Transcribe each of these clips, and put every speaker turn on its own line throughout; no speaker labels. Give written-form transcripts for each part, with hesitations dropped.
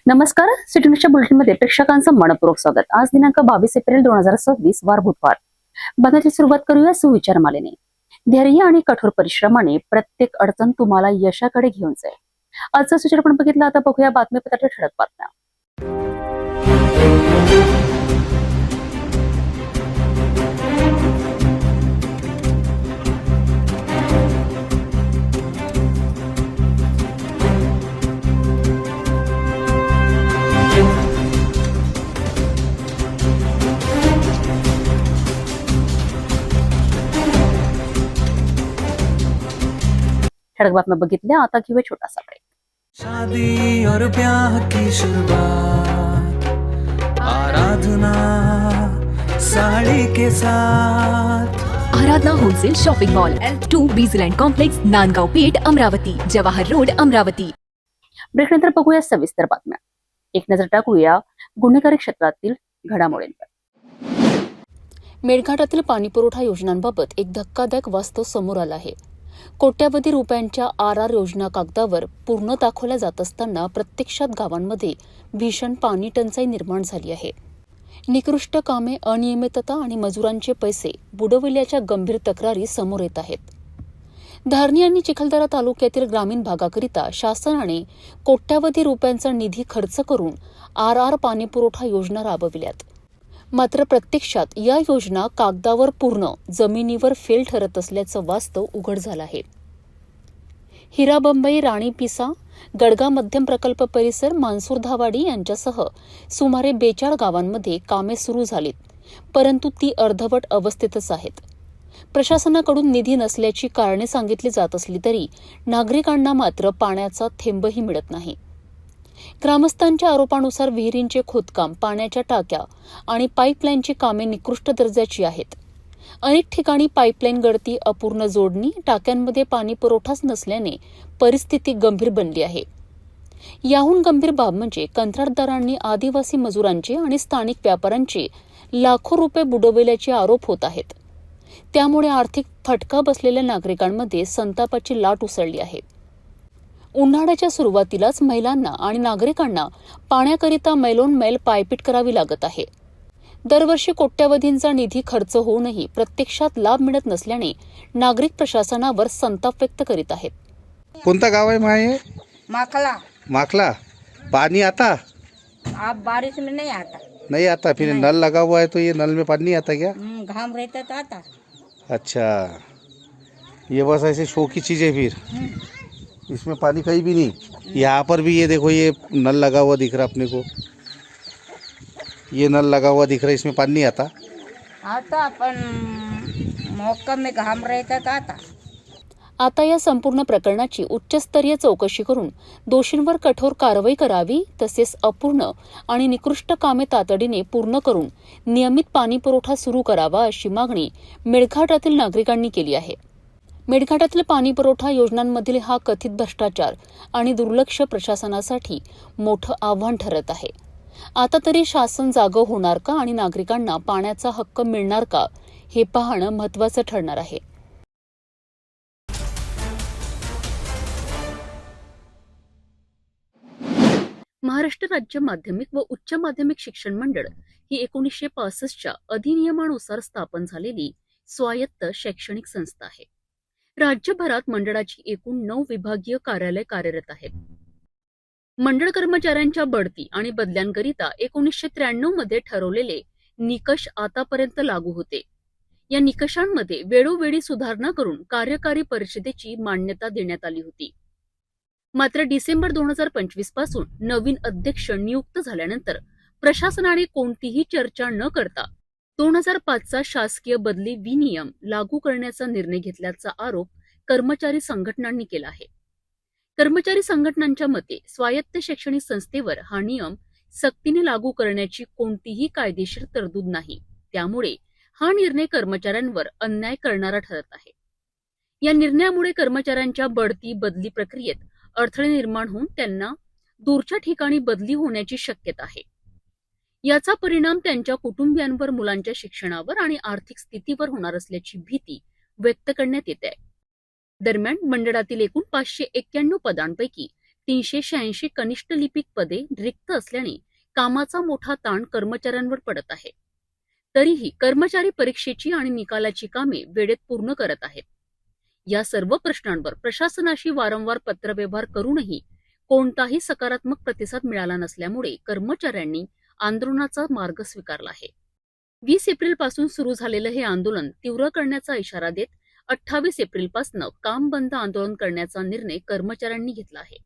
नमस्कार. सिटी न्यूजच्या बुलेटिनमध्ये प्रेक्षकांचं मनपूर्वक स्वागत. आज दिनांक 22 एप्रिल 2026 वार बुधवार. बातमीची सुरुवात करूया सुविचार मालेने. धैर्य आणि कठोर परिश्रमाने प्रत्येक अडचण तुम्हाला यशाकडे घेऊन जाईल. आजचा सूचना आपण बघितला. आता बघूया बातमीपत्राच्या ठळक बातम्या. ठळक बातम्या बघितल्या. आता घेऊया छोटासा ब्रेक.
शादी और ब्याह की शुरुआत आराधना साड़ी के साथ
Aradhana wholesale shopping mall L2 बीझलँड कॉम्प्लेक्स नांदगाव पेठ अमरावती जवाहर रोड अमरावती.
ब्रेकनंतर बघूया सविस्तर बातम्या. एक नजर टाकूया गुन्हेगारी क्षेत्रातील घडामोडींवर. मेळघाटातील पाणीपुरवठा योजनांबाबत एक धक्कादायक वास्तव समोर आलं आहे. कोट्यावधी रुपयांच्या RR योजना कागदावर पूर्ण दाखवल्या जात असताना प्रत्यक्षात गावांमध्ये भीषण पाणी टंचाई निर्माण झाली आहे. निकृष्ट कामे, अनियमितता आणि मजुरांचे पैसे बुडविल्याच्या गंभीर तक्रारी समोर येत आहेत. धारणी आणि चिखलदरा तालुक्यातील ग्रामीण भागाकरिता शासनाने कोट्यावधी रुपयांचा निधी खर्च करून RR पाणीपुरवठा योजना राबविल्यात. मात्र प्रत्यक्षात या योजना कागदावर पूर्ण, जमिनीवर फेल ठरत असल्याचं वास्तव उघड झालं आहे. हिराबंबई, राणी पिसा, गडगा मध्यम प्रकल्प परिसर, मानसूर धावाडी यांच्यासह सुमारे 42 गावांमध्ये कामे सुरू झालीत, परंतु ती अर्धवट अवस्थेतच आहेत. प्रशासनाकडून निधी नसल्याची कारणे सांगितली जात असली तरी नागरिकांना मात्र पाण्याचा थेंबही मिळत नाही. ग्रामस्थांच्या आरोपानुसार विहिरींचे खोदकाम, पाण्याच्या टाक्या आणि पाईपलाईनची कामे निकृष्ट दर्जाची आहेत. अनेक ठिकाणी पाईपलाईन गळती, अपूर्ण जोडणी, टाक्यांमध्ये पाणी पुरवठाच नसल्याने परिस्थिती गंभीर बनली आहे. याहून गंभीर बाब म्हणजे कंत्राटदारांनी आदिवासी मजुरांचे आणि स्थानिक व्यापाऱ्यांचे लाखो रुपये बुडविल्याचे आरोप होत आहेत. त्यामुळे आर्थिक फटका बसलेल्या नागरिकांमध्ये संतापाची लाट उसळली आहे. उन्हाळ्याच्या सुरुवातीलाच महिलांना आणि नागरिकांना पाण्याकरिता मैलोन मैल पायपीट करावी लागत आहे. दरवर्षी कोट्यवधींचा निधी खर्च होऊनही प्रत्यक्षात लाभ मिळत नसल्याने नागरिक प्रशासनावर संताप व्यक्त करीत आहेत.
कोणता गाव है माँ ये?
माखला।
माखला. पानी आता?
अब बारिश में नहीं आता।
नहीं आता. फिर नल लगा हुआ है तो ये नल में पानी नहीं आता क्या?
घाम रहता तो आता।
अच्छा, ये बस ऐसे शो की चीज़ें. फिर इसमें पानी कहीं भी नहीं. यहाँ पर भी ये देखो, ये नल लगा हुआ दिख रहा अपने को. ये नल लगा हुआ दिख रहा है, इसमें पानी नहीं आता.
आता अपन मौका में घाम रहता तो आता।
आता या संपूर्ण प्रकरणाची उच्चस्तरीय चौकशी करून दोषींवर कठोर कारवाई करावी, तसेच अपूर्ण आणि निकृष्ट कामे तातडीने पूर्ण करून नियमित पाणीपुरवठा सुरू करावा, अशी मागणी मेळघाटातील नागरिकांनी केली आहे. मेळघाटातील पाणीपुरवठा योजनांमधील हा कथित भ्रष्टाचार आणि दुर्लक्ष प्रशासनासाठी मोठं आव्हान ठरत आहे. आता तरी शासन जागं होणार का आणि नागरिकांना पाण्याचा हक्क मिळणार का, हे पाहणं महत्त्वाचं ठरणार आहे. महाराष्ट्र राज्य माध्यमिक व उच्च माध्यमिक शिक्षण मंडळ ही 1965च्या अधिनियमानुसार स्थापन झालेली स्वायत्त शैक्षणिक संस्था आहे. राज्यभरात मंडळाची एकूण 9 विभागीय कार्यालय कार्यरत आहेत. मंडळ कर्मचाऱ्यांच्या बढती आणि बदल्यांकरिता 1993 मध्ये ठरवलेले निकष आतापर्यंत लागू होते. या निकषांमध्ये वेळोवेळी सुधारणा करून कार्यकारी परिषदेची मान्यता देण्यात आली होती. मात्र डिसेंबर 2025 पासून नवीन अध्यक्ष नियुक्त झाल्यानंतर प्रशासनाने कोणतीही चर्चा न करता 2005चा शासकीय बदली विनियम लागू करण्याचा निर्णय घेतल्याचा आरोप कर्मचारी संघटनांनी केला आहे. कर्मचारी संघटनांच्या मते स्वायत्त शैक्षणिक संस्थेवर हा नियम सक्तीने लागू करण्याची कोणतीही कायदेशीर तरतूद नाही. त्यामुळे हा निर्णय कर्मचाऱ्यांवर अन्याय करणारा ठरत आहे. या निर्णयामुळे कर्मचाऱ्यांच्या बढती बदली प्रक्रियेत अडथळे निर्माण होऊन त्यांना दूरच्या ठिकाणी बदली होण्याची शक्यता आहे. याचा परिणाम त्यांच्या कुटुंबियांवर, मुलांच्या शिक्षणावर आणि आर्थिक स्थितीवर होणार असल्याची भीती व्यक्त करण्यात येते. दरम्यान मंडळातील एकूण 591 पदांपैकी 386 कनिष्ठ लिपिक पदे रिक्त असल्याने कामाचा मोठा ताण कर्मचाऱ्यांवर पडत आहे. तरीही कर्मचारी परीक्षेची आणि निकालाची कामे वेळेत पूर्ण करत आहेत. या सर्व प्रश्नांवर प्रशासनाशी वारंवार पत्रव्यवहार करूनही कोणताही सकारात्मक प्रतिसाद मिळाला नसल्यामुळे कर्मचाऱ्यांनी आंदोलनाचा मार्ग स्वीकारला आहे. 20 एप्रिलपासून सुरू झालेलं हे आंदोलन तीव्र करण्याचा इशारा देत 28 एप्रिलपासून काम बंद आंदोलन करण्याचा निर्णय कर्मचाऱ्यांनी घेतला आहे.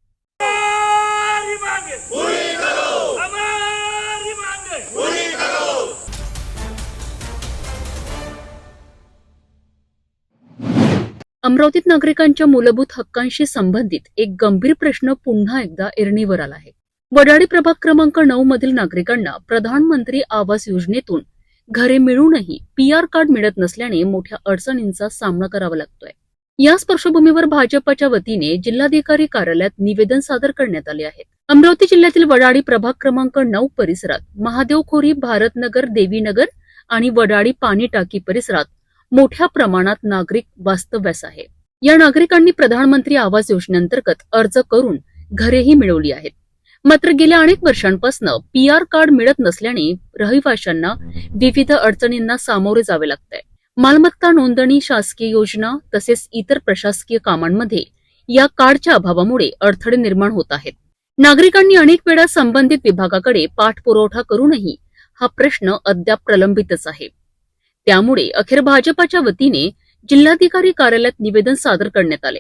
अमरावतीत नागरिकांच्या मूलभूत हक्कांशी संबंधित एक गंभीर प्रश्न पुन्हा एकदा ऐरणीवर आला आहे. वडाळी प्रभाग क्रमांक 9 मधील नागरिकांना प्रधानमंत्री आवास योजनेतून घरे मिळूनही PR कार्ड मिळत नसल्याने मोठ्या अडचणींचा सामना करावा लागतोय. याच पार्श्वभूमीवर भाजपच्या वतीने जिल्हाधिकारी कार्यालयात निवेदन सादर करण्यात आले आहे. अमरावती जिल्ह्यातील वडाळी प्रभाग क्रमांक 9 परिसरात महादेवखोरी, भारतनगर, देवीनगर आणि वडाळी पाणी टाकी परिसरात मोठ्या प्रमाणात नागरिक वास्तव्यास आहे. या नागरिकांनी प्रधानमंत्री आवास योजनेअंतर्गत अर्ज करून घरेही मिळवली आहेत. मात्र गेल्या अनेक वर्षांपासून PR कार्ड मिळत नसल्याने रहिवाशांना विविध अडचणींना सामोरे जावे लागतंय. मालमत्ता नोंदणी, शासकीय योजना तसेच इतर प्रशासकीय कामांमध्ये या कार्डच्या अभावामुळे अडथळे निर्माण होत आहेत. नागरिकांनी अनेक वेळा संबंधित विभागाकडे पाठपुरावा करूनही हा प्रश्न अद्याप प्रलंबितच आहे. त्यामुळे अखेर भाजपाच्या वतीने जिल्हाधिकारी कार्यालयात निवेदन सादर करण्यात आले.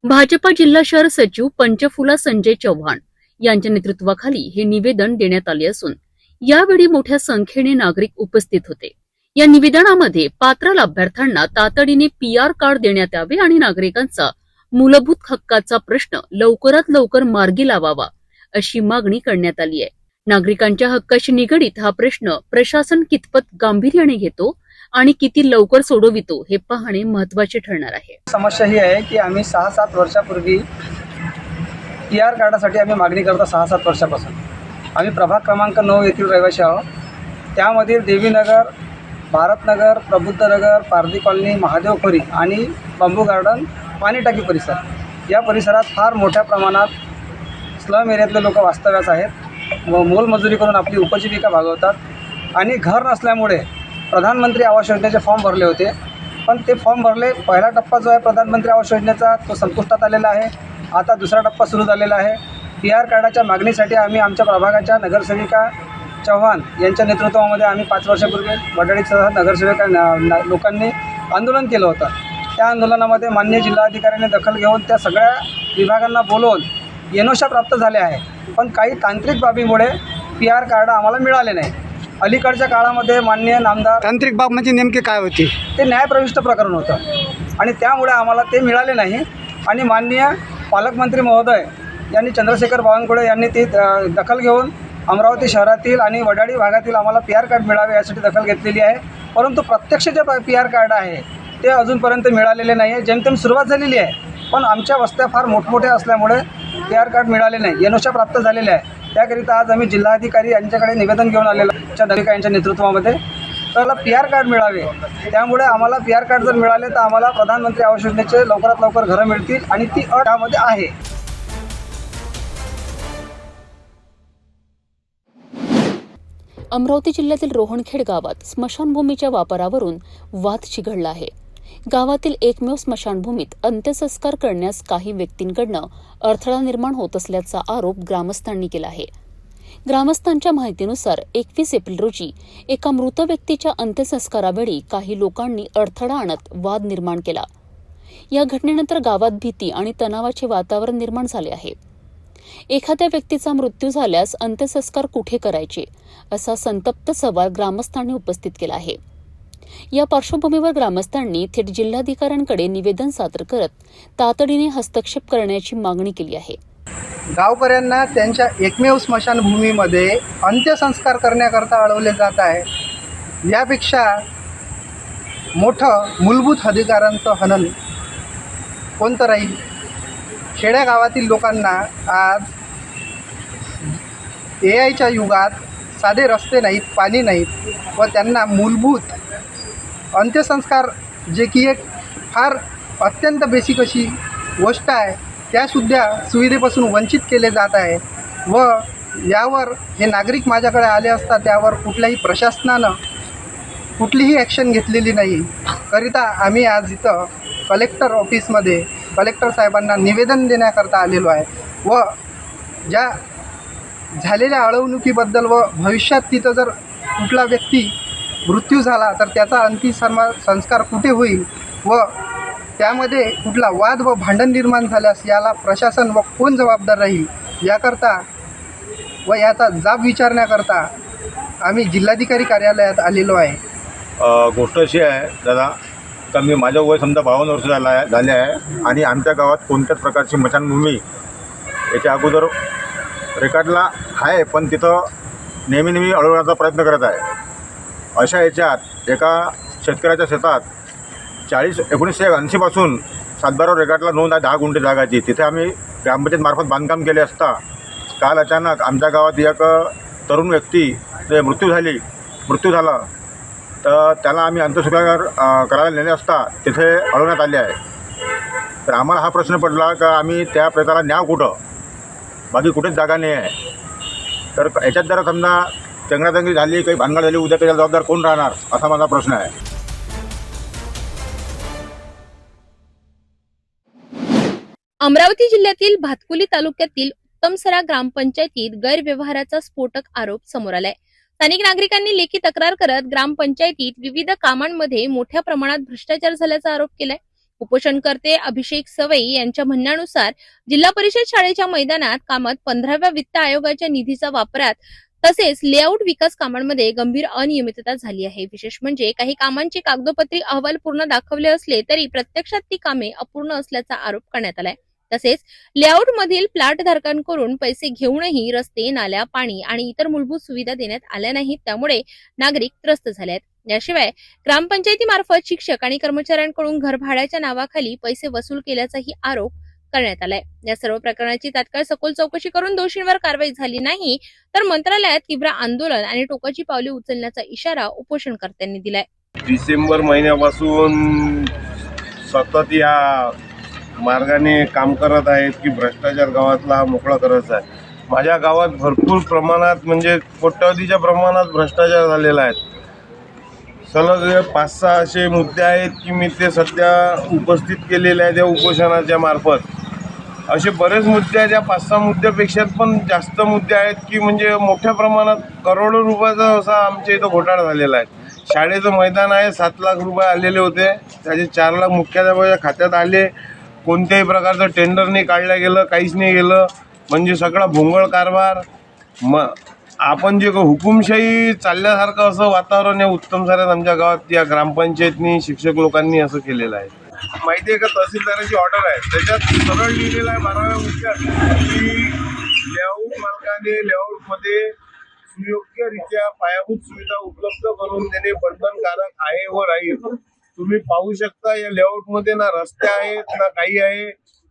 भाजपा जिल्हा शहर सचिव पंचफुला संजय चव्हाण यांच्या नेतृत्वाखाली हे निवेदन देण्यात आले असून यावेळी मोठ्या संख्येने नागरिक उपस्थित होते. या निवेदनामध्ये पात्र लाभार्थ्यांना तातडीने PR कार्ड देण्यात यावे आणि नागरिकांचा मूलभूत हक्काचा प्रश्न लवकरात लवकर मार्गी लावावा अशी मागणी करण्यात आली आहे. नागरिकांच्या हक्काशी निगडीत हा प्रश्न प्रशासन कितपत गांभीर्याने घेतो आणि किती लवकर सोडवितो हे पाहणे महत्त्वाचे ठरणार आहे.
समस्या ही आहे की आम्ही 6-7 वर्षापूर्वी PR कार्डासाठी आम्ही मागणी करतो. 6-7 वर्षापासून आम्ही प्रभाग क्रमांक 9 येथील रहिवासी आहोत. त्यामधील देवीनगर, भारतनगर, प्रबुद्धनगर, पारधी कॉलनी, महादेवखोरी आणि बांबू गार्डन, पाणी टाकी परिसर या परिसरात फार मोठ्या प्रमाणात स्लम एरियातले लोक वास्तव्यास आहेत व मोलमजुरी करून आपली उपजीविका भागवतात आणि घर नसल्यामुळे प्रधानमंत्री आवास योजनेचे फॉर्म भरले होते. पण ते फॉर्म भरले, पहिला टप्पा जो आहे प्रधानमंत्री आवास योजनेचा तो संपुष्टात आलेला आहे. आता दुसरा टप्पा सुरू झालेला आहे. PR कार्डाच्या मागणीसाठी आम्ही आमच्या प्रभागाच्या नगरसेविका चव्हाण यांच्या नेतृत्वामध्ये आम्ही 5 वर्षापूर्वी वडाळीसह नगरसेविका लोकांनी आंदोलन केलं होतं. त्या आंदोलनामध्ये माननीय जिल्हाधिकाऱ्यांनी दखल घेऊन त्या सगळ्या विभागांना बोलवून एनओशा प्राप्त झाल्या आहे. पण काही तांत्रिक बाबीमुळे PR कार्ड आम्हाला मिळाले नाही. अलीकडच्या काळामध्ये माननीय नामदार,
तांत्रिक बाब म्हणजे नेमके काय होते?
ते न्यायप्रविष्ट प्रकरण होतं आणि त्यामुळे आम्हाला ते मिळाले नाही. आणि माननीय पालकमंत्री महोदय यांनी, चंद्रशेखर बावनकुळे यांनी ती दखल घेऊन अमरावती शहरातील आणि वडाळी भागातील आम्हाला PR कार्ड मिळावे यासाठी दखल घेतलेली आहे. परंतु प्रत्यक्ष जे PR कार्ड आहे ते अजूनपर्यंत मिळालेले नाही आहे. जेमतेम सुरुवात झालेली आहे, पण आमच्या वस्त्या फार मोठमोठ्या असल्यामुळे PR कार्ड मिळाले नाही. एनओशा प्राप्त झालेल्या आहे. त्याकरिता आज आम्ही जिल्हाधिकारी यांच्याकडे निवेदन घेऊन आलेलं आहे यांच्या नेतृत्वामध्ये. तर PR कार्ड मिळावे, त्यामुळे आम्हाला PR कार्ड जर मिळाले तर आम्हाला प्रधानमंत्री आवास योजनेचे लवकरात लवकर घरं मिळतील आणि ती अट त्यामध्ये आहे.
अमरावती जिल्ह्यातील रोहणखेड गावात स्मशानभूमीच्या वापरावरून वाद चिघळला आहे. गावातील एकमेव स्मशानभूमीत अंत्यसंस्कार करण्यास काही व्यक्तींकडनं अडथळा निर्माण होत असल्याचा आरोप ग्रामस्थांनी केला आहे. ग्रामस्थांच्या माहितीनुसार 21 एप्रिल रोजी एका मृत व्यक्तीच्या अंत्यसंस्कारावेळी काही लोकांनी अडथळा आणत वाद निर्माण केला. या घटनेनंतर गावात भीती आणि तणावाचे वातावरण निर्माण झाले आहे. एखाद्या व्यक्तीचा मृत्यू झाल्यास अंत्यसंस्कार कुठे करायचे असा संतप्त सवाल ग्रामस्थांनी उपस्थित केला आहे. या पार्श्वभूमीवर ग्रामस्थांनी थेट जिल्हाधिकाऱ्यांकडे निवेदन सादर करत तातडीने हस्तक्षेप करण्याची मागणी केली आहे.
गावकऱ्यांना त्यांच्या एकमेव स्मशानभूमीमध्ये अंत्यसंस्कार करण्याकरता अडवले जात आहे. यापेक्षा मोठं मूलभूत अधिकारांचं हनन कोणतं राहील? खेड्यागावातील लोकांना आज AIच्या युगात साधे रस्ते नाहीत, पाणी नाहीत व त्यांना मूलभूत अंत्यसंस्कार जे की एक फार अत्यंत बेसिक अशी गोष्ट आहे त्यासुद्धा सुविधेपासून वंचित केले जात आहे व यावर हे नागरिक माझ्याकडे आले असता त्यावर कुठल्याही प्रशासनानं कुठलीही ॲक्शन घेतलेली नाही. करिता आम्ही आज इथं कलेक्टर ऑफिसमध्ये कलेक्टर साहेबांना निवेदन देण्याकरता आलेलो आहे व ज्या झालेल्या अडवणुकीबद्दल व भविष्यात तिथं जर कुठला व्यक्ती मृत्यू झाला तर त्याचा अंतिम संस्कार कुठे होईल व त्यामध्ये कुठला वाद व भांडण निर्माण झाल्यास याला प्रशासन व कोण जबाबदार राहील याकरता व याचा जाब विचारण्याकरता आम्ही जिल्हाधिकारी कार्यालयात आलेलो आहे.
गोष्ट अशी आहे दादा का मी माझं वय समजा 52 वर्ष झाले आहे आणि आमच्या गावात कोणत्याच प्रकारची स्मशानभूमी याच्या अगोदर रेकॉर्डला आहे, पण तिथं नेहमी अडवण्याचा प्रयत्न करत आहे. अशा याच्यात एका शेतकऱ्याच्या शेतात 1980 पासून 7-12 रेकॉर्डला नोंद आहे 10 गुंठे जागाची. तिथे आम्ही ग्रामपंचायतमार्फत बांधकाम केले असता काल अचानक आमच्या गावात एक तरुण व्यक्ती मृत्यू झाला तर त्याला आम्ही अंत्यसंस्कार करायला नेले असता तिथे अडवण्यात आले आहे. तर आम्हाला हा प्रश्न पडला का आम्ही त्या प्रेताला न्याव कुठं, बाकी कुठेच जागा नाही आहे. तर याच्यात जर समजा चंगराचंगरी झाली, काही भानगड झाली, उद्या त्याला जबाबदार कोण राहणार असा माझा प्रश्न आहे.
अमरावती जिल्ह्यातील भातकुली तालुक्यातील उत्तमसरा ग्रामपंचायतीत गैरव्यवहाराचा स्फोटक आरोप समोर आलाय. स्थानिक नागरिकांनी लेखी तक्रार करत ग्रामपंचायतीत विविध कामांमध्ये मोठ्या प्रमाणात भ्रष्टाचार झाल्याचा आरोप केलाय. उपोषणकर्ते अभिषेक सवई यांच्या म्हणण्यानुसार जिल्हा परिषद शाळेच्या मैदानात कामात 15व्या वित्त आयोगाच्या निधीचा वापरात तसेच लेआउट विकास कामांमध्ये गंभीर अनियमितता झाली आहे. विशेष म्हणजे काही कामांचे कागदोपत्री अहवाल पूर्ण दाखवले असले तरी प्रत्यक्षात ती कामे अपूर्ण असल्याचा आरोप करण्यात आलाय. तसेच लेआउट मधील प्लॉट धारकांकडून पैसे घेऊनही रस्ते, नाल्या, पाणी आणि इतर मूलभूत सुविधा देण्यात आल्या नाहीत. त्यामुळे नागरिक त्रस्त झाले आहेत. याशिवाय ग्रामपंचायतीमार्फत शिक्षक आणि कर्मचाऱ्यांकडून घर भाड्याच्या नावाखाली पैसे वसूल केल्याचाही आरोप करण्यात आलाय. या सर्व प्रकरणाची तात्काळ सखोल चौकशी करून दोषींवर कारवाई झाली नाही तर मंत्रालयात तीव्र आंदोलन आणि टोकाची पावले उचलण्याचा इशारा उपोषणकर्त्यांनी दिलाय.
डिसेंबर महिन्यापासून सतत या मार्गाने काम करत आहेत की भ्रष्टाचार गावातला मोकळा करायचा आहे. माझ्या गावात भरपूर प्रमाणात म्हणजे कोट्यवधीच्या प्रमाणात भ्रष्टाचार झालेला आहे. सलग 5-6 असे मुद्दे आहेत की मी ते सध्या उपस्थित केलेले आहेत या उपोषणाच्या मार्फत. असे बरेच मुद्दे आहेत. या 5-6 मुद्द्यापेक्षा पण जास्त मुद्दे आहेत की म्हणजे मोठ्या प्रमाणात करोडो रुपयाचा असा आमच्या इथं घोटाळा झालेला आहे. शाळेचं मैदान आहे, 7 लाख रुपये आलेले होते, त्याचे 4 लाख मुख्याध्यापकाच्या खात्यात आले. कोणत्याही प्रकारचं टेंडर नाही काढलं गेलं, काहीच नाही गेलं. म्हणजे सगळा भोंगळ कारभार. आपण जे हुकुमशाही चालल्यासारखं असं वातावरण आहे उत्तमसऱ्यात आमच्या गावात या ग्रामपंचायतनी शिक्षक लोकांनी असं केलेलं आहे. माहिती आहे का, तहसीलदाराची ऑर्डर आहे त्याच्यात सरळ लिहिलेलं आहे 12व्या मुद्द्यात की लेआउट मालकाने लेआउटमध्ये सुयोग्यरित्या पायाभूत सुविधा उपलब्ध करून देणे बंधनकारक आहे व राहील. तुम्ही पाहू शकता या लेआउटमध्ये ना रस्ते आहेत, ना काही आहे,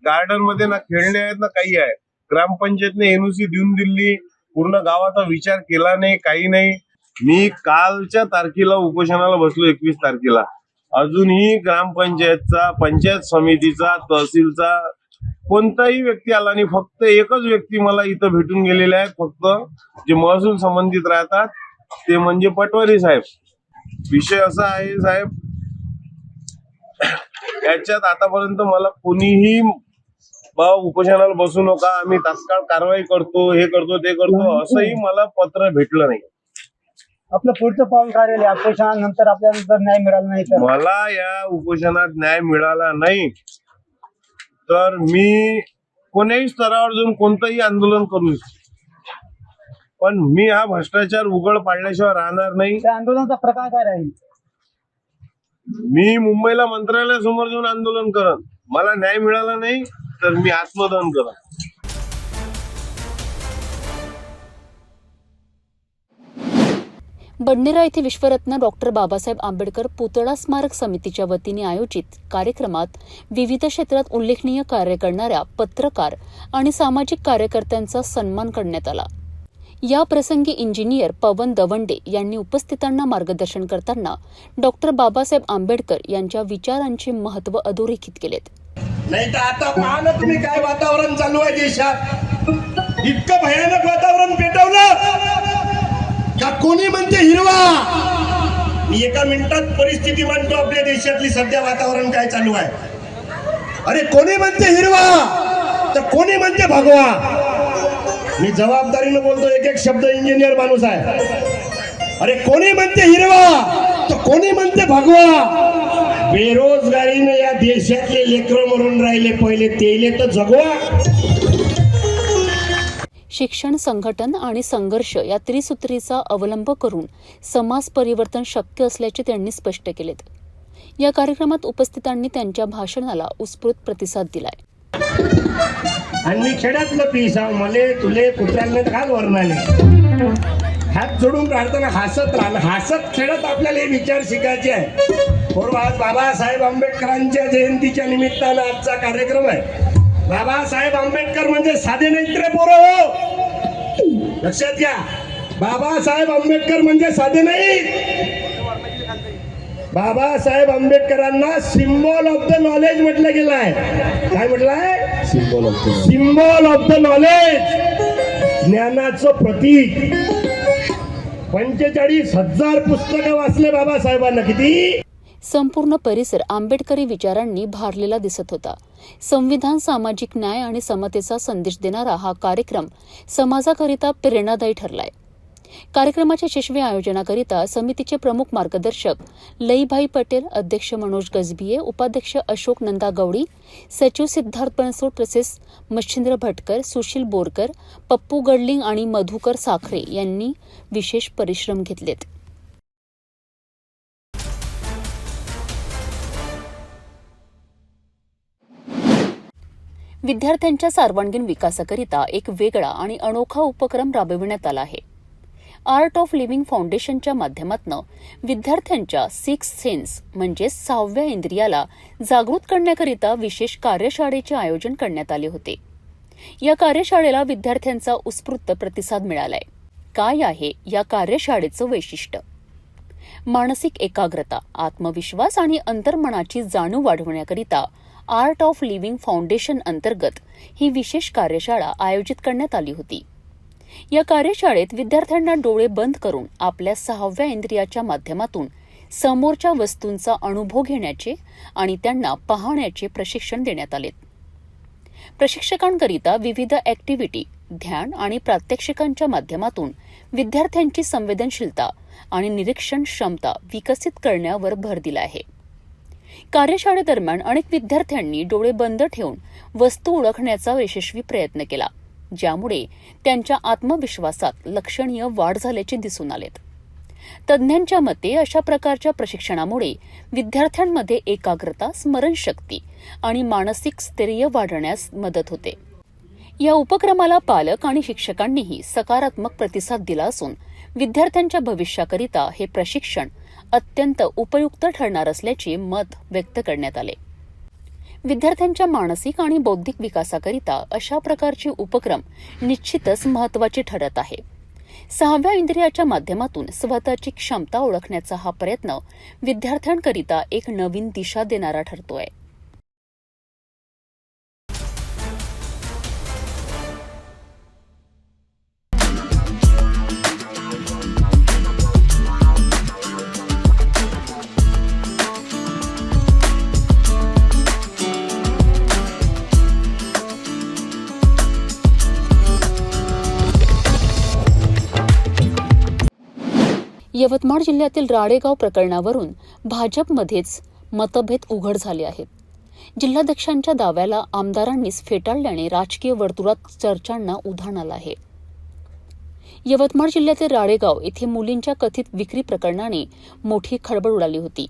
गार्डन मध्ये ना खेळणे आहेत, ना काही आहे. ग्रामपंचायतने एनओसी देऊन दिली, पूर्ण गावाचा विचार केला नाही, काही नाही. मी कालच्या तारखेला उपोषणाला बसलो 21 तारखेला. अजूनही ग्रामपंचायतचा, पंचायत समितीचा, तहसीलचा कोणताही व्यक्ती आला नाही. फक्त एकच व्यक्ती मला इथं भेटून गेलेले आहेत, फक्त जे महसूल संबंधित राहतात ते म्हणजे पटवारी साहेब. विषय असा आहे साहेब, याच्यात आतापर्यंत मला कोणीही उपोषणाला बसू नका, आम्ही तात्काळ कारवाई करतो, हे करतो, ते करतो असंही मला पत्र भेटलं नाही.
आपलं पुढचं पाऊल काय राहील? उपोषणानंतर आपल्याला जर न्याय मिळाला नाही तर
मला या उपोषणात न्याय मिळाला नाही तर मी कोणत्याही स्तरावर जाऊन कोणतंही आंदोलन करू, पण मी हा भ्रष्टाचार उघड पाडल्याशिवाय राहणार नाही.
त्या आंदोलनाचा प्रकार काय राहील?
मी मुंबईला मंत्रालयासमोर जाऊन आंदोलन करन. मला न्याय मिळाला नाही तर मी आत्मदहन करन.
बडनेरा येथे विश्वरत्न डॉक्टर बाबासाहेब आंबेडकर पुतळा स्मारक समितीच्या वतीने आयोजित कार्यक्रमात विविध क्षेत्रात उल्लेखनीय कार्य करणाऱ्या पत्रकार आणि सामाजिक कार्यकर्त्यांचा सन्मान करण्यात आला. या प्रसंगी इंजिनियर पवन दवंडे यांनी उपस्थितांना मार्गदर्शन करताना डॉक्टर बाबासाहेब आंबेडकर यांच्या विचारांचे महत्त्व अधोरेखित केलेत.
नाही तर आता पहा ना तुम्ही काय वातावरण चालू आहे देशात. इतकं भयानक वातावरण पेटवलं का कोणी म्हणते हिरवा. मी एका मिनिटात परिस्थिती मांडतो आपल्या देशातली सध्या वातावरण काय चालू आहे. अरे कोणी म्हणते हिरवा तर कोणी म्हणते भगवा. मी जबाबदारीनं बोलतो, एक एक शब्द इंजिनियर माणूस आहे. अरे कोणी म्हणते हिरवा तर कोणी म्हणते भगवा. बेरोजगारीने या देशातले लेकरं मरून राहिले, पहिले तेले तर जगवा.
शिक्षण, संघटन आणि संघर्ष या त्रिसूत्रीचा अवलंब करून समाज परिवर्तन शक्य असल्याचे त्यांनी स्पष्ट केलेत. या कार्यक्रमात उपस्थितांनी त्यांच्या भाषणाला उत्स्फूर्त प्रतिसाद दिलाय.
आणि मी खेड्यातलं पीस आहो, मले तुले कुत्र्याला घाल वर्णाले. हात जोडून प्रार्थना, हसत राहणं. हसत खेळत आपल्याला हे विचार शिकायचे आहे. बरोबर, आज बाबासाहेब आंबेडकरांच्या जयंतीच्या निमित्तानं आजचा कार्यक्रम आहे. बाबासाहेब आंबेडकर म्हणजे साधे नाहीत रे पोरं, लक्षात घ्या. बाबासाहेब आंबेडकर म्हणजे साधे नाहीत. बाबासाहेब आंबेडकरांना सिम्बॉल ऑफ द नॉलेज म्हटलं गेलं आहे. काय म्हटलं आहे? सिम्बॉल ऑफ द नॉलेज, ज्ञानाचं प्रतीक. 45,000 पुस्तकं वाचले बाबासाहेबांना. किती?
संपूर्ण परिसर आंबेडकरी विचारांनी भारलेला दिसत होता. संविधान, सामाजिक न्याय आणि समतेचा संदेश देणारा हा कार्यक्रम समाजाकरिता प्रेरणादायी ठरलाय. कार्यक्रमाच्या यशस्वी आयोजनाकरिता समितीचे प्रमुख मार्गदर्शक लईभाई पटेल, अध्यक्ष मनोज गजभिये, उपाध्यक्ष अशोक नंदा गवडी, सचिव सिद्धार्थ बनसोड तसेच मच्छिंद्र भटकर, सुशील बोरकर, पप्पू गडलिंग आणि मधुकर साखरे यांनी विशेष परिश्रम घेतलेत. विद्यार्थ्यांच्या सर्वांगीण विकासाकरिता एक वेगळा आणि अनोखा उपक्रम राबविण्यात आला आहे. आर्ट ऑफ लिव्हिंग फाउंडेशनच्या माध्यमातून विद्यार्थ्यांच्या 6th सेन्स म्हणजे 6व्या इंद्रियाला जागृत करण्याकरिता विशेष कार्यशाळेचे आयोजन करण्यात आले होते. या कार्यशाळेला विद्यार्थ्यांचा उत्स्फूर्त प्रतिसाद मिळालाय. काय आहे या कार्यशाळेचं वैशिष्ट्य? मानसिक एकाग्रता, आत्मविश्वास आणि अंतर्मनाची जाणीव वाढवण्याकरिता आर्ट ऑफ लिव्हिंग फाउंडेशन अंतर्गत ही विशेष कार्यशाळा आयोजित करण्यात आली होती. या कार्यशाळेत विद्यार्थ्यांना डोळे बंद करून आपल्या 6व्या इंद्रियाच्या माध्यमातून समोरच्या वस्तूंचा अनुभव घेण्याचे आणि त्यांना पाहण्याचे प्रशिक्षण देण्यात आले. प्रशिक्षकांकरिता विविध ऍक्टिव्हिटी, ध्यान आणि प्रात्यक्षिकांच्या माध्यमातून विद्यार्थ्यांची संवेदनशीलता आणि निरीक्षण क्षमता विकसित करण्यावर भर दिला आहे. कार्यशाळेदरम्यान अनेक विद्यार्थ्यांनी डोळे बंद ठेवून वस्तू ओळखण्याचा यशस्वी प्रयत्न केला, ज्यामुळे त्यांच्या आत्मविश्वासात लक्षणीय वाढ झाल्याचे दिसून आले. तज्ज्ञांच्या मते अशा प्रकारच्या प्रशिक्षणामुळे विद्यार्थ्यांमध्ये एकाग्रता, स्मरणशक्ती आणि मानसिक स्थैर्य वाढण्यास मदत होते. या उपक्रमाला पालक आणि शिक्षकांनीही सकारात्मक प्रतिसाद दिला असून विद्यार्थ्यांच्या भविष्याकरिता हे प्रशिक्षण अत्यंत उपयुक्त ठरणार असल्याचे मत व्यक्त करण्यात आले. विद्यार्थ्यांच्या मानसिक आणि बौद्धिक विकासाकरिता अशा प्रकारचे उपक्रम निश्चितच महत्त्वाचे ठरत आहे. 6व्या इंद्रियाच्या माध्यमातून स्वतःची क्षमता ओळखण्याचा हा प्रयत्न विद्यार्थ्यांकरिता एक नवीन दिशा देणारा ठरतोय. यवतमाळ जिल्ह्यातील राडेगाव प्रकरणावरून भाजपमध्येच मतभेद उघड झाले आहेत. जिल्हाध्यक्षांच्या दाव्याला आमदारांनीच फेटाळल्याने राजकीय वर्तुळात चर्चांना उधाण आलं आहे. यवतमाळ जिल्ह्यातील राडेगाव येथे मुलींच्या कथित विक्री प्रकरणाने मोठी खळबळ उडाली होती.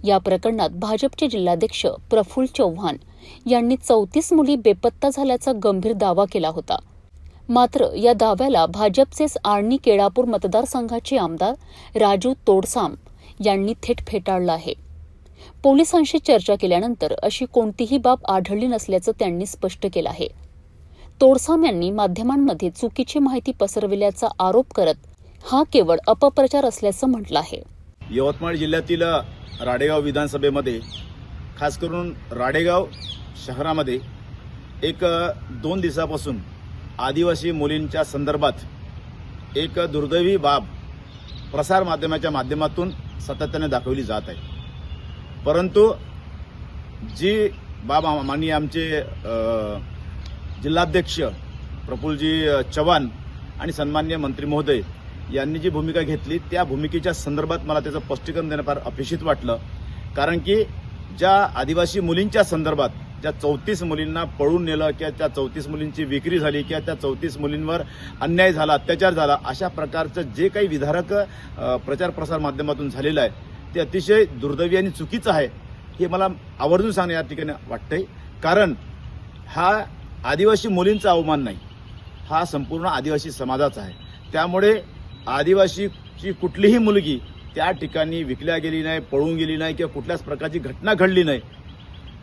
या प्रकरणात भाजपचे जिल्हाध्यक्ष प्रफुल्ल चव्हाण यांनी 34 मुली बेपत्ता झाल्याचा गंभीर दावा केला होता. मात्र या दाव्याला भाजपचेच आर्णी केळापूर मतदारसंघाचे आमदार राजू तोडसाम यांनी थेट फेटाळलं आहे. पोलिसांशी चर्चा केल्यानंतर अशी कोणतीही बाब आढळली नसल्याचं त्यांनी स्पष्ट केलं आहे. तोडसाम यांनी माध्यमांमध्ये चुकीची माहिती पसरविल्याचा आरोप करत हा केवळ अपप्रचार असल्याचं म्हटलं आहे.
यवतमाळ जिल्ह्यातील राडेगाव विधानसभेमध्ये खास करून राडेगाव
शहरामध्ये एक 2 दिवसापासून आदिवासी मुलींच्या संदर्भात एक दुर्दैवी बाब प्रसारमाध्यमाच्या माध्यमातून सातत्याने दाखवली जात आहे. परंतु जी बाब माननीय आमचे जिल्हाध्यक्ष प्रफुल्लजी चव्हाण आणि सन्माननीय मंत्री महोदय यांनी जी भूमिका घेतली त्या भूमिकेच्या संदर्भात मला त्याचं स्पष्टीकरण देणं फार अपेक्षित वाटलं. कारण की ज्या आदिवासी मुलींच्या संदर्भात ज्या 34 मुलींना पळून नेलं किंवा त्या 34 मुलींची विक्री झाली किंवा त्या 34 मुलींवर अन्याय झाला, अत्याचार झाला, अशा प्रकारचं जे काही विधारक प्रचार प्रसार माध्यमातून झालेलं आहे ते अतिशय दुर्दैवी आणि चुकीचं आहे हे मला आवर्जून सांगणं या ठिकाणी वाटतंय. कारण हा आदिवासी मुलींचा अवमान नाही, हा संपूर्ण आदिवासी समाजाचा आहे. त्यामुळे आदिवासीची कुठलीही मुलगी त्या ठिकाणी विकल्या गेली नाही, पळून गेली नाही किंवा कुठल्याच प्रकारची घटना घडली नाही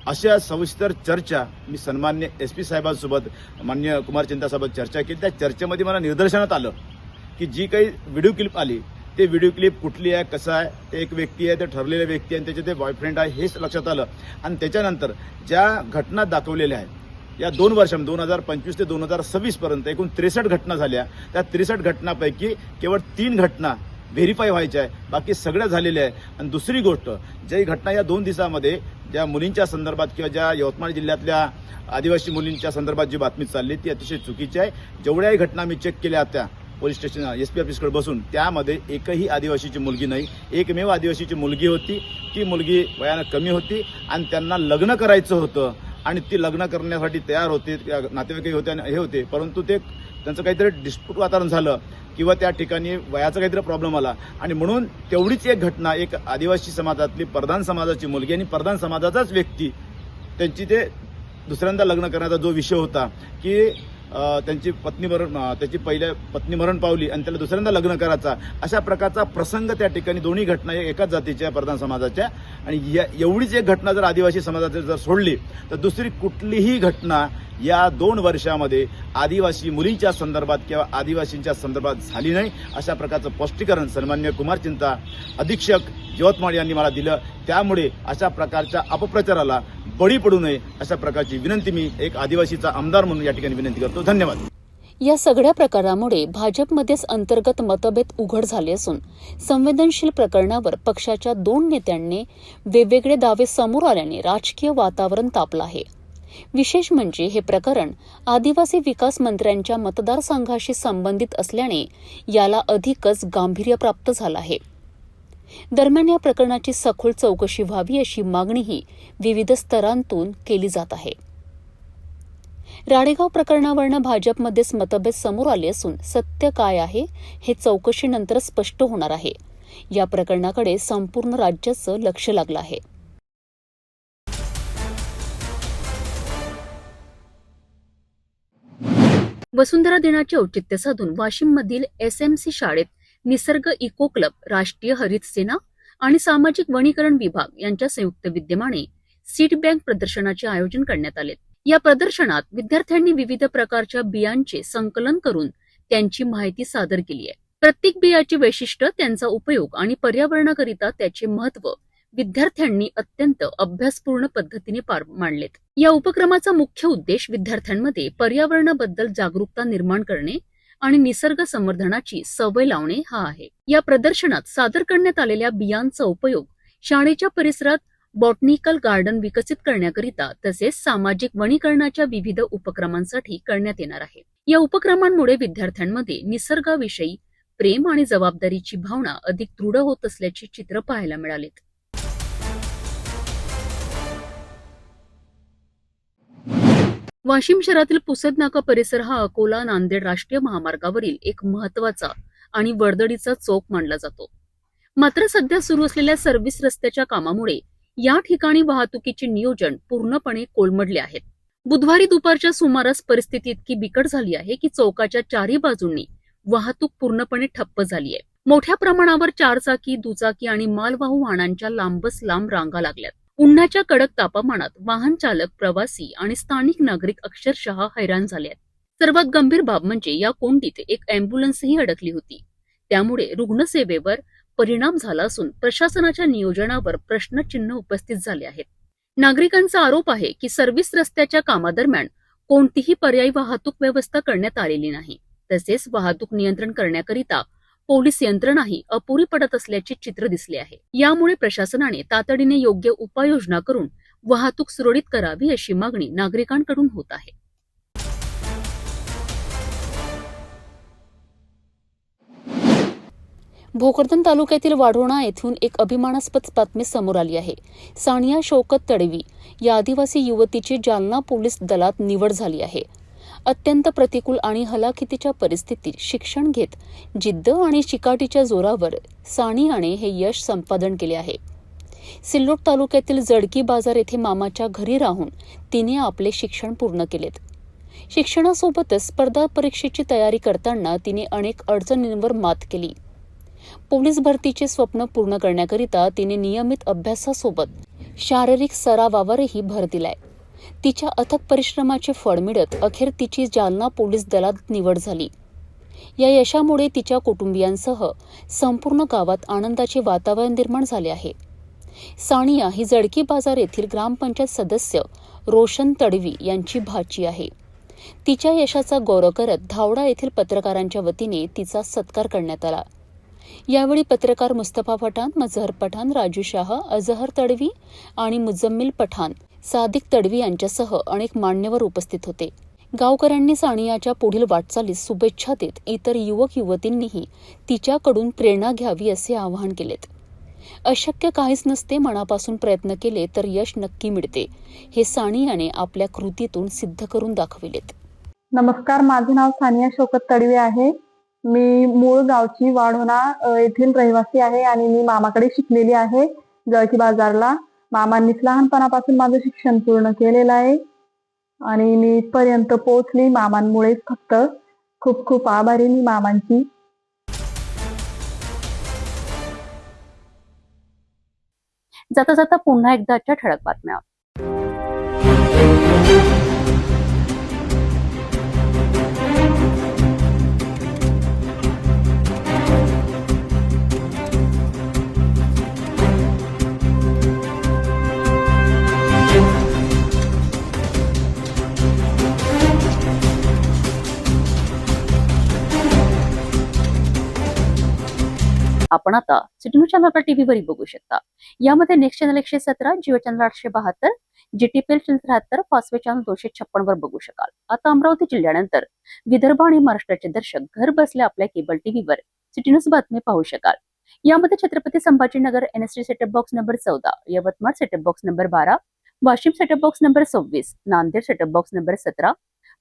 अशा सविस्तर चर्चा मी सन्मान्य SP साहेबांसोबत माननीय कुमार चिंतासोबत चर्चा केली. त्या चर्चेमध्ये मला निदर्शनात आलं की जी काही व्हिडिओ क्लिप आली ते व्हिडिओ क्लिप कुठली आहे, कसं आहे, ते एक व्यक्ती आहे, ते ठरलेले व्यक्ती आहे आणि त्याचे ते बॉयफ्रेंड आहे हेच लक्षात आलं. आणि त्याच्यानंतर ज्या घटना दाखवलेल्या आहेत या 2 वर्षांमध्ये 2025 ते 2026 पर्यंत एकूण 63 घटना झाल्या. त्या 63 घटनापैकी केवळ 3 घटना व्हेरीफाय व्हायच्या आहे, बाकी सगळ्या झालेल्या आहे. आणि दुसरी गोष्ट, ज्याही घटना या 2 दिवसामध्ये ज्या मुलींच्या संदर्भात किंवा ज्या यवतमाळ जिल्ह्यातल्या आदिवासी मुलींच्या संदर्भात जी बातमी चालली ती अतिशय चुकीची आहे. जेवढ्याही घटना मी चेक केल्या त्या पोलीस स्टेशन SP ऑफिसकडे बसून त्यामध्ये एकही आदिवासीची मुलगी नाही. एकमेव आदिवासीची मुलगी होती, ती मुलगी वयानं कमी होती आणि त्यांना लग्न करायचं होतं आणि ती लग्न करण्यासाठी तयार होते, नातेवाईकही होते आणि हे होते. परंतु त्यांचं काहीतरी डिस्प्यूट वातावरण झालं किंवा त्या ठिकाणी वयाचा काहीतरी प्रॉब्लेम आला आणि म्हणून तेवढीच एक घटना, एक आदिवासी समाजातली प्रधान समाजाची मुलगी आणि प्रधान समाजाचाच व्यक्ती त्यांची ते दुसऱ्यांदा लग्न करण्याचा जो विषय होता की त्याची पहिल्या पत्नी मरण पावली आणि त्याला दुसऱ्यांदा लग्न करायचा, अशा प्रकारचा प्रसंग त्या ठिकाणी दोन्ही घटना एकाच जातीच्या प्रधान समाजाच्या. आणि एवढीच एक घटना जर आदिवासी समाजाची जर सोडली तर दुसरी कुठलीही घटना या 2 वर्षामध्ये आदिवासी मुलींच्या संदर्भात किंवा आदिवासींच्या संदर्भात झाली नाही. अशा प्रकारचं स्पष्टीकरण सन्माननीय कुमार चिंता अधीक्षक यवतमाळ यांनी मला दिलं. त्यामुळे अशा प्रकारच्या अपप्रचाराला बळी पडू नये अशा प्रकारची विनंती मी एक आदिवासीचा आमदार म्हणून या ठिकाणी विनंती करतो. धन्यवाद.
या सगळ्या प्रकारामुळे भाजपमध्येच अंतर्गत मतभेद उघड झाले असून संवेदनशील प्रकरणावर पक्षाच्या 2 नेत्यांनी वेगवेगळे दावे समोर आल्याने राजकीय वातावरण तापलं आहे. विशेष म्हणजे हे प्रकरण आदिवासी विकास मंत्र्यांच्या मतदारसंघाशी संबंधित असल्याने याला अधिकच गांभीर्य प्राप्त झालं आहे. दरम्यान या प्रकरणाची सखोल चौकशी व्हावी अशी मागणीही विविध स्तरांतून केली जात आहे. राडेगाव प्रकरणावरनं भाजपमध्येच मतभेद समोर आले असून सत्य काय आहे हे चौकशीनंतर स्पष्ट होणार आहे. या प्रकरणाकडे संपूर्ण राज्याचं लक्ष लागलं आहे. वसुंधरा दिनाचे औचित्य साधून वाशिममधील SMC शाळेत निसर्ग इको क्लब, राष्ट्रीय हरित सेना आणि सामाजिक वनीकरण विभाग यांच्या संयुक्त विद्यमाने सीड बँक प्रदर्शनाचे आयोजन करण्यात आले. या प्रदर्शनात विद्यार्थ्यांनी विविध प्रकारच्या बियांचे संकलन करून त्यांची माहिती सादर केली आहे. प्रत्येक बियाचे वैशिष्ट्य, त्यांचा उपयोग आणि पर्यावरणाकरिता त्याचे महत्त्व विद्यार्थ्यांनी अत्यंत अभ्यासपूर्ण पद्धतीने पार मांडलेत. या उपक्रमाचा मुख्य उद्देश विद्यार्थ्यांमध्ये पर्यावरणाबद्दल जागरूकता निर्माण करणे आणि निसर्ग संवर्धनाची सवय लावणे हा आहे. या प्रदर्शनात सादर करण्यात आलेल्या बियांचा उपयोग शाळेच्या परिसरात बॉटनिकल गार्डन विकसित करण्याकरिता तसेच सामाजिक वनीकरणाच्या विविध उपक्रमांसाठी करण्यात येणार आहे. या उपक्रमांमुळे विद्यार्थ्यांमध्ये निसर्गाविषयी प्रेम आणि जबाबदारीची भावना अधिक दृढ होत असल्याची चित्र पाहायला मिळालीत. वाशिम शहरातील पुसद नाका परिसर हा अकोला नांदेड राष्ट्रीय महामार्गावरील एक महत्वाचा आणि वर्दळीचा चौक मानला जातो. मात्र सध्या सुरू असलेल्या सर्व्हिस रस्त्याच्या कामामुळे या ठिकाणी वाहतुकीचे नियोजन पूर्णपणे कोलमडले आहेत. बुधवारी दुपारच्या सुमारास परिस्थिती इतकी बिकट झाली आहे की चौकाच्या 4ही बाजूंनी वाहतूक पूर्णपणे ठप्प झाली आहे. मोठ्या प्रमाणावर 4 चाकी, दुचाकी आणि मालवाहू वाहनांच्या लांबच लांब रांगा लागल्यात. उन्हाच्या कडक तापमानात वाहन चालक, प्रवासी आणि स्थानिक नागरिक अक्षरशः हैराण झाले आहेत. सर्वात गंभीर बाब म्हणजे या कोंडीत एक अँब्युलन्सही अडकली होती. त्यामुळे रुग्णसेवेवर परिणाम झाला असून प्रशासनाच्या नियोजनावर प्रश्नचिन्ह उपस्थित झाले आहेत. नागरिकांचा आरोप आहे की सर्व्हिस रस्त्याच्या कामादरम्यान कोणतीही पर्यायी वाहतूक व्यवस्था करण्यात आलेली नाही. तसेच वाहतूक नियंत्रण करण्याकरिता पोलीस यंत्रणाही अपुरी पडत असल्याचे चित्र दिसले आहे. यामुळे प्रशासनाने तातडीने योग्य उपाययोजना करून वाहतूक सुरळीत करावी अशी मागणी नागरिकांकडून होत आहे. भोकरदन तालुक्यातील वाढोणा येथून एक अभिमानास्पद बातमी समोर आली आहे. सानिया शौकत तडवी या आदिवासी युवतीची जालना पोलीस दलात निवड झाली आहे. अत्यंत प्रतिकूल आणि हलाखीच्या परिस्थितीत शिक्षण घेत जिद्द आणि चिकाटीच्या जोरावर सानियाने हे यश संपादन केले आहे. सिल्लोड तालुक्यातील जडकी बाजार येथे मामाच्या घरी राहून तिने आपले शिक्षण पूर्ण केलेत. शिक्षणासोबतच स्पर्धा परीक्षेची तयारी करताना तिने अनेक अडचणींवर मात केली. पोलीस भरतीचे स्वप्न पूर्ण करण्याकरिता तिने नियमित अभ्यासासोबत शारीरिक सरावावरही भर दिलाय. तिच्या अथक परिश्रमाचे फळ मिळत अखेर तिची जालना पोलीस दलात निवड झाली. या यशामुळे तिच्या कुटुंबियांसह संपूर्ण गावात आनंदाचे वातावरण निर्माण झाले आहे. सानिया ही जडकी बाजार येथील ग्रामपंचायत सदस्य रोशन तडवी यांची भाची आहे. तिच्या यशाचा गौरव करत धावडा येथील पत्रकारांच्या वतीने तिचा सत्कार करण्यात आला. यावेळी पत्रकार मुस्तफा पठाण, मजहर पठाण, राजू शाह, अजहर तडवी आणि मुजम्मिल पठाण, सादिक तडवी यांच्यासह अनेक मान्यवर उपस्थित होते. गावकऱ्यांनी सानियाच्या पुढील वाटचालीस शुभेच्छा देत इतर युवक युवतींनीही तिच्याकडून प्रेरणा घ्यावी असे आवाहन केलेत. अशक्य काहीच नसते, मनापासून प्रयत्न केले तर यश नक्की मिळते, हे सानियाने आपल्या कृतीतून सिद्ध करून दाखविलेत.
नमस्कार, माझे नाव सानिया शौकत तडवी आहे. मी मूळ गावची वाढोणा येथील रहिवासी आहे आणि मी मामाकडे शिकलेली आहे जळकी बाजारला. मामांनीच लहानपणापासून माझं शिक्षण पूर्ण केलेलं आहे आणि मी इथपर्यंत पोहोचली मामांमुळेच फक्त. खूप खूप आभारी मी मामांची.
जाता जाता पुन्हा एकदाच्या ठळक बातम्या. आपण आता सिटी न्यूज चॅनल टीव्हीवरही बघू शकता. यामध्ये next channel 117, Jio channel 872, GTPL 73, Fastway channel 256 वर बघू शकाल. आता अमरावती जिल्ह्यानंतर विदर्भ आणि महाराष्ट्राचे दर्शक घर बसल्या आपल्या केबल टीव्हीवर सिटी न्यूज बातमी पाहू शकाल. यामध्ये Chhatrapati Sambhajinagar NST setup box number 14, Yavatmal setup box number 12, Washim setup box number 26, Nanded setup box number 17,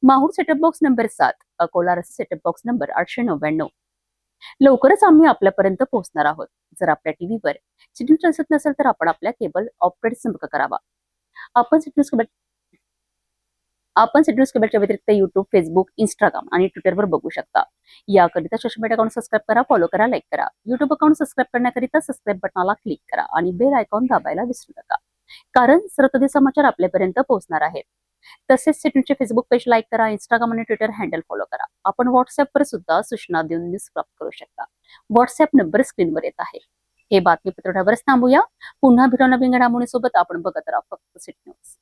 Mahur setup box number 7, Akola setup box number 899. लवकरच आम्ही आपल्यापर्यंत पोहोचणार आहोत. जर आपल्या टीव्हीवर सिटी न्यूज दिसत नसेल तर आपण आपल्या केबल ऑपरेटर संपर्क करावा. आपण सिटी न्यूज केबलच्या व्यतिरिक्त युट्यूब, फेसबुक, इंस्टाग्राम आणि ट्विटरवर बघू शकता. याकरिता सोशल मीडिया अकाउंट सबस्क्राईब करा, फॉलो करा, लाईक करा. युट्यूब अकाउंट सबस्क्राईब करण्याकरिता सबस्क्राईब बटनाला क्लिक करा आणि बेल आयकॉन दाबायला विसरू नका, कारण सरकारी समाचार आपल्यापर्यंत पोहोचणार आहेत. तसेच सिटी न्यूजचे फेसबुक पेज लाईक करा, इंस्टाग्राम आणि ट्विटर हँडल फॉलो करा. आपण व्हॉट्सअपवर सुद्धा सूचना देऊन न्यूज प्राप्त करू शकता. व्हॉट्सअप नंबर स्क्रीनवर येत आहे. हे बातमीपत्र थांबूया. पुन्हा भेटू नवीन घडामोडींसोबत. आपण बघत राहा फक्त सिटी न्यूज.